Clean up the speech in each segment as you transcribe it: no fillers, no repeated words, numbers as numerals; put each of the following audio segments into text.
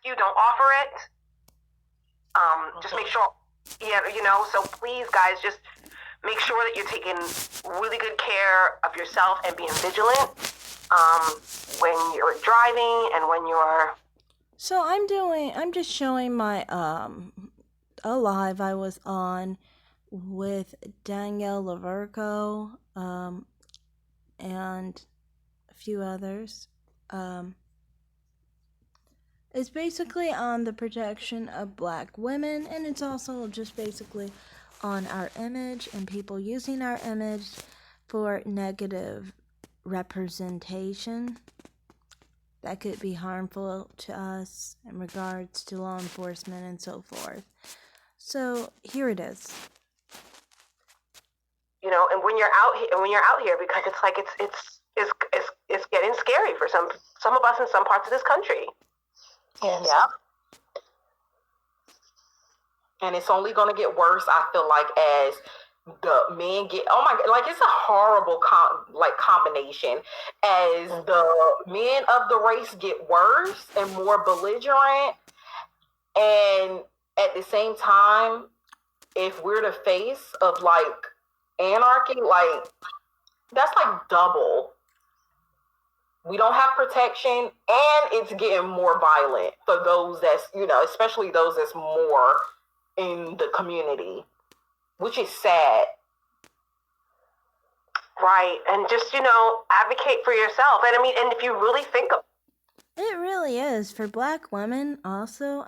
you, don't offer it. Just make sure, so please, guys, just make sure that you're taking really good care of yourself and being vigilant when you're driving and when you're... So I'm just showing my a live I was on with Danielle Laverco and a few others. It's basically on the protection of black women, and it's also just basically on our image and people using our image for negative representation that could be harmful to us in regards to law enforcement and so forth. So here it is. And when you're out here, because it's like it's getting scary for some of us in some parts of this country. Yes. Yeah. And it's only going to get worse, I feel like, as the men get, oh my God, like it's a horrible combination. As the men of the race get worse and more belligerent, and at the same time, if we're the face of like anarchy, like that's like double. We don't have protection, and it's getting more violent for those that's, especially those that's more in the community, which is sad. Right. And just, advocate for yourself. And and if you really think of it, really is for black women also.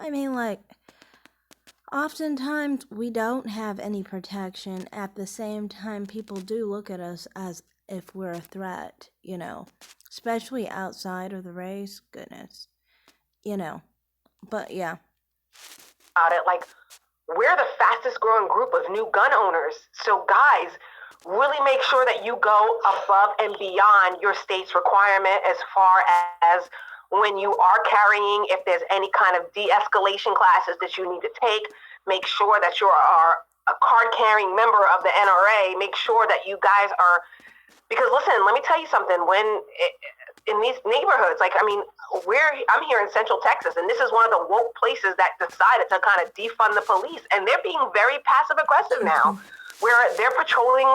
Oftentimes we don't have any protection. At the same time, people do look at us as if we're a threat, especially outside of the race. Goodness, but yeah. About it, like, we're the fastest growing group of new gun owners. So guys, really make sure that you go above and beyond your state's requirement as far as when you are carrying, if there's any kind of de-escalation classes that you need to take, make sure that you are a card-carrying member of the NRA. Make sure that you guys are, because listen, let me tell you something. In these neighborhoods, I'm here in Central Texas, and this is one of the woke places that decided to kind of defund the police, and they're being very passive aggressive now, where they're patrolling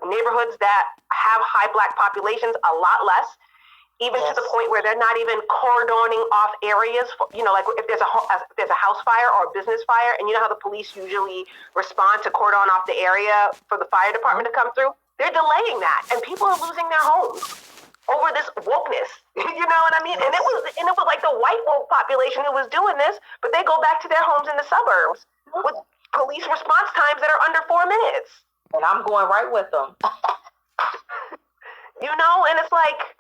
neighborhoods that have high black populations a lot less, even to the point where they're not even cordoning off areas for, like if there's a house fire or a business fire, and you know how the police usually respond to cordon off the area for the fire department to come through. They're delaying that, and people are losing their homes over this wokeness. You know what I mean? And it was like the white woke population who was doing this, but they go back to their homes in the suburbs with police response times that are under 4 minutes. And I'm going right with them. And it's like,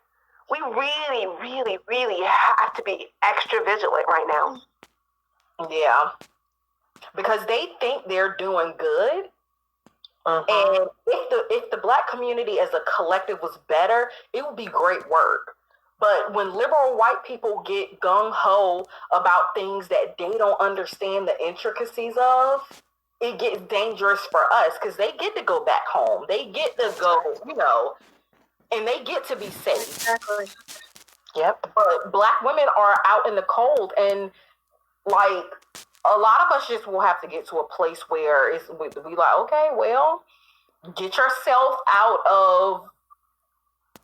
we really, really, really have to be extra vigilant right now. Yeah. Because they think they're doing good. And if the black community as a collective was better, it would be great work. But when liberal white people get gung-ho about things that they don't understand the intricacies of, it gets dangerous for us, because they get to go back home. They get to go, and they get to be safe. Exactly. Yep. But black women are out in the cold, and like a lot of us just will have to get to a place where we like, okay, well, get yourself out of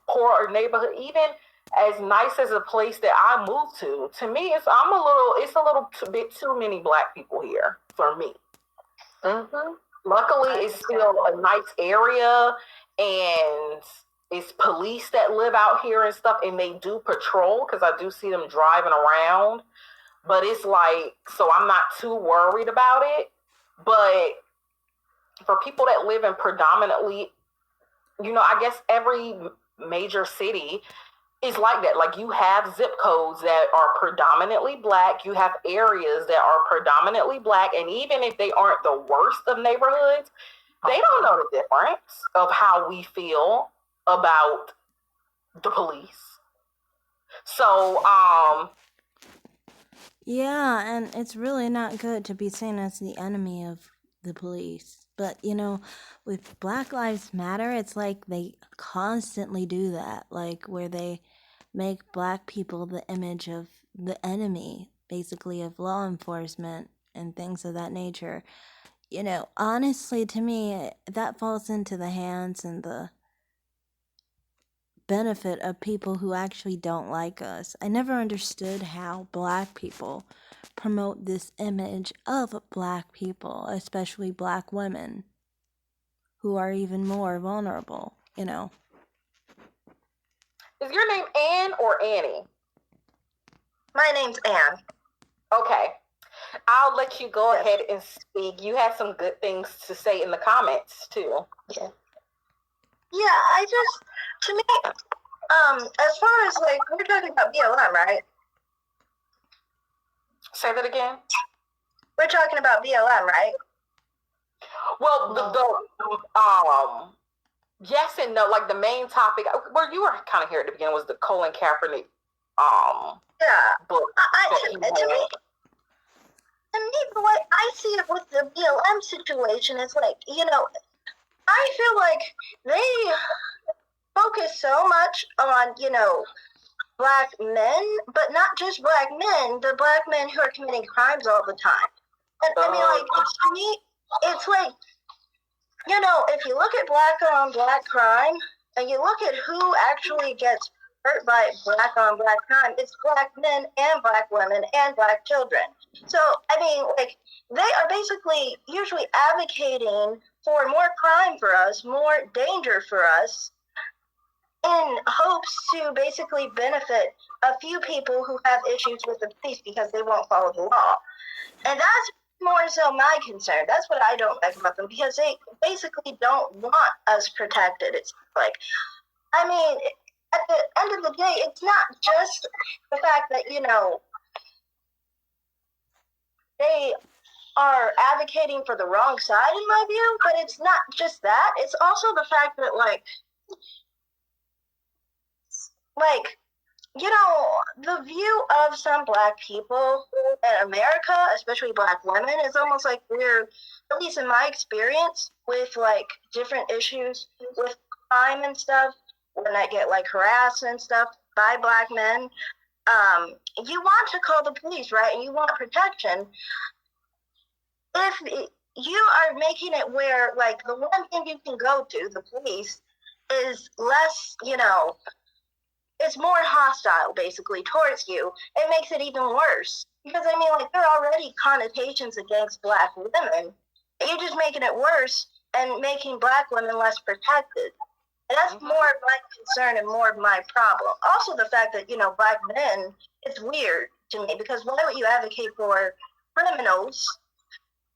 poor neighborhood. Even as nice as a place that I moved to me, it's a little bit too many black people here for me. Luckily, it's still a nice area, and it's police that live out here and stuff, and they do patrol, because I do see them driving around. But it's like, so I'm not too worried about it. But for people that live in predominantly, I guess every major city is like that. Like, you have zip codes that are predominantly black. You have areas that are predominantly black. And even if they aren't the worst of neighborhoods, they don't know the difference of how we feel about the police. So, yeah, and it's really not good to be seen as the enemy of the police. But, with Black Lives Matter, it's like they constantly do that, like where they make black people the image of the enemy. basically of law enforcement and things of that nature. Honestly, to me, that falls into the hands and the benefit of people who actually don't like us. I never understood how black people promote this image of black people, especially black women, who are even more vulnerable. Is your name Ann or Annie? My name's Ann. Okay. I'll let you go ahead and speak. You had some good things to say in the comments too. Yeah, to me, as far as like, we're talking about BLM, right? Say that again. We're talking about BLM, right? Well, yes and no. Like the main topic, well, you were kind of here at the beginning, was the Colin Kaepernick book. To me, the way I see it with the BLM situation is like, I feel like they focus so much on, black men, but not just black men, the black men who are committing crimes all the time. And I mean, like, to me, it's like, if you look at black on black crime, and you look at who actually gets hurt by black on black crime, it's black men and black women and black children. So, I mean, like, they are basically usually advocating for more crime for us, more danger for us, in hopes to basically benefit a few people who have issues with the police because they won't follow the law. And that's more so my concern. That's what I don't like about them, because they basically don't want us protected. It's like, I mean, at the end of the day, it's not just the fact that, they are advocating for the wrong side, in my view, but it's not just that. It's also the fact that, the view of some black people in America, especially black women, is almost like we're, at least in my experience, with, different issues with crime and stuff, when I get, harassed and stuff by black men, you want to call the police, right? And you want protection. If you are making it where, the one thing you can go to, the police, is less, it's more hostile, basically, towards you, it makes it even worse. Because, I mean, there are already connotations against black women. You're just making it worse and making black women less protected. And that's more of my concern and more of my problem. Also, the fact that, black men, it's weird to me, because why would you advocate for criminals,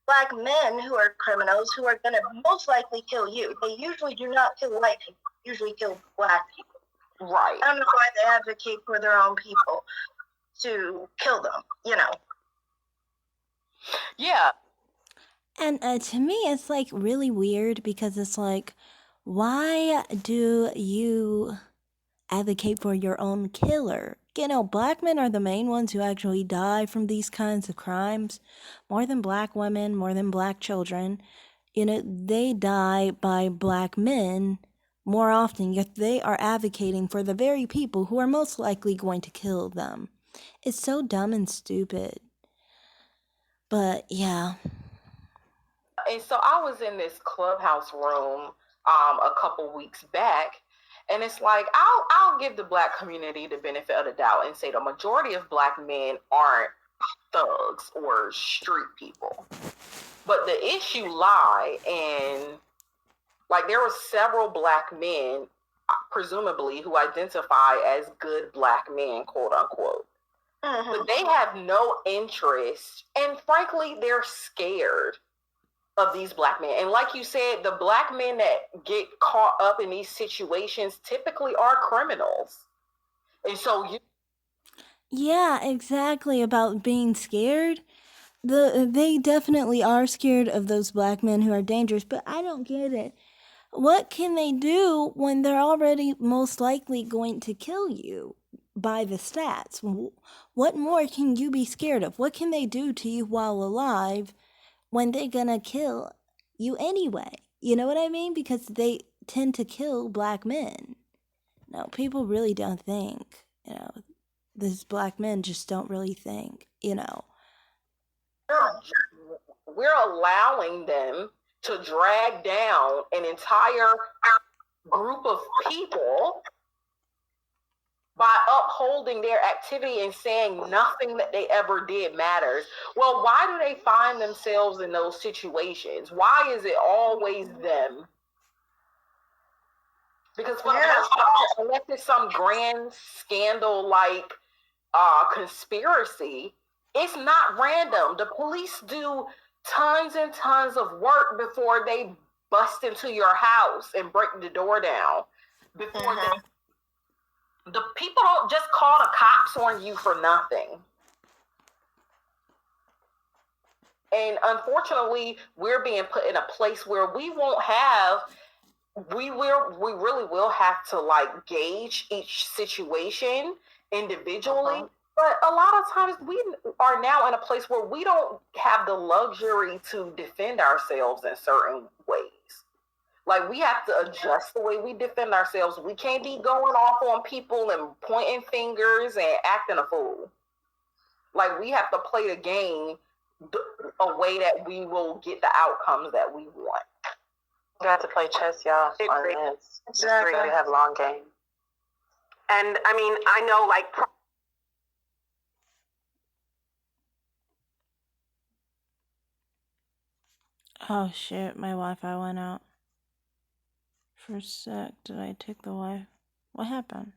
black men who are criminals, who are going to most likely kill you? They usually do not kill white people, usually kill black people. Right. I don't know why they advocate for their own people to kill them, Yeah. And to me, it's really weird, because it's why do you advocate for your own killer? Black men are the main ones who actually die from these kinds of crimes, more than black women, more than black children. They die by black men more often, yet they are advocating for the very people who are most likely going to kill them. It's so dumb and stupid. But yeah. And so I was in this Clubhouse room a couple weeks back, and it's I'll give the black community the benefit of the doubt and say the majority of black men aren't thugs or street people. But the issue lie in, there were several black men, presumably, who identify as good black men, quote unquote. But they have no interest, and frankly, they're scared of these black men. And like you said, the black men that get caught up in these situations typically are criminals. And so Yeah, exactly, about being scared. They definitely are scared of those black men who are dangerous, but I don't get it. What can they do when they're already most likely going to kill you by the stats? What more can you be scared of? What can they do to you while alive when they're gonna kill you anyway? You know what I mean? Because they tend to kill black men. No, people really don't think, these black men just don't really think, you know. We're allowing them to drag down an entire group of people by upholding their activity and saying nothing that they ever did matters. Well, why do they find themselves in those situations? Why is it always them? Because for the most part, unless it's some grand scandal like conspiracy, it's not random. The police do tons and tons of work before they bust into your house and break the door down. Before the people don't just call the cops on you for nothing. And unfortunately, we're being put in a place where we won't have, we really will have to like gauge each situation individually. But a lot of times we are now in a place where we don't have the luxury to defend ourselves in certain ways. Like, we have to adjust the way we defend ourselves. We can't be going off on people and pointing fingers and acting a fool. Like, we have to play the game a way that we will get the outcomes that we want. You have to play chess, y'all, on this. Exactly. You have long game. And I mean, I know like Oh shit, my Wi-Fi went out. For a sec, did I take the Wi-Fi? What happened?